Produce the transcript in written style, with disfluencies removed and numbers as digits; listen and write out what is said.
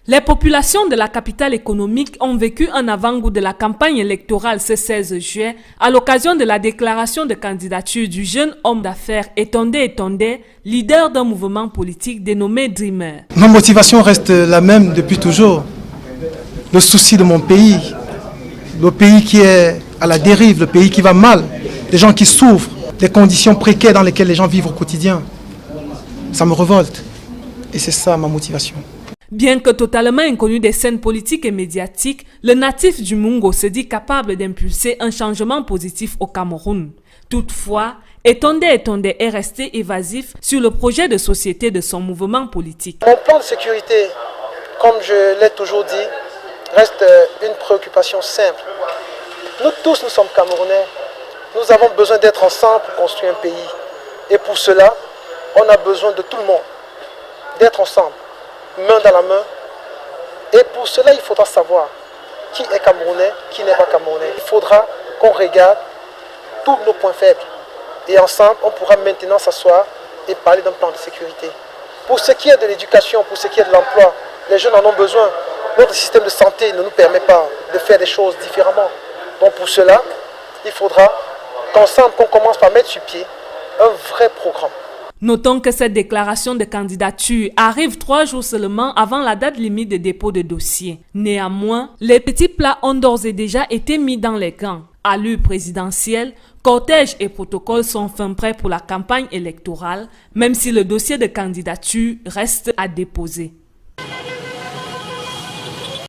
Les populations de la capitale économique ont vécu un avant-goût de la campagne électorale ce 16 juin à l'occasion de la déclaration de candidature du jeune homme d'affaires Etondé, leader d'un mouvement politique dénommé Dreamer. Ma motivation reste la même depuis toujours. Le souci de mon pays, le pays qui est à la dérive, le pays qui va mal, des gens qui souffrent, des conditions précaires dans lesquelles les gens vivent au quotidien. Ça me révolte et c'est ça ma motivation. Bien que totalement inconnu des scènes politiques et médiatiques, le natif du Mungo se dit capable d'impulser un changement positif au Cameroun. Toutefois, Etondé est resté évasif sur le projet de société de son mouvement politique. Mon plan de sécurité, comme je l'ai toujours dit, reste une préoccupation simple. Nous tous, nous sommes Camerounais. Nous avons besoin d'être ensemble pour construire un pays. Et pour cela, on a besoin de tout le monde, d'être ensemble, main dans la main. Et pour cela, il faudra savoir qui est Camerounais, qui n'est pas Camerounais. Il faudra qu'on regarde tous nos points faibles. Et ensemble, on pourra maintenant s'asseoir et parler d'un plan de sécurité. Pour ce qui est de l'éducation, pour ce qui est de l'emploi, les jeunes en ont besoin. Notre système de santé ne nous permet pas de faire des choses différemment. Donc pour cela, il faudra qu'ensemble, qu'on commence par mettre sur pied un vrai programme. Notons que cette déclaration de candidature arrive 3 jours seulement avant la date limite de dépôt de dossier. Néanmoins, les petits plats ont d'ores et déjà été mis dans les gants. Allure présidentielle, cortège et protocole sont fin prêts pour la campagne électorale, même si le dossier de candidature reste à déposer.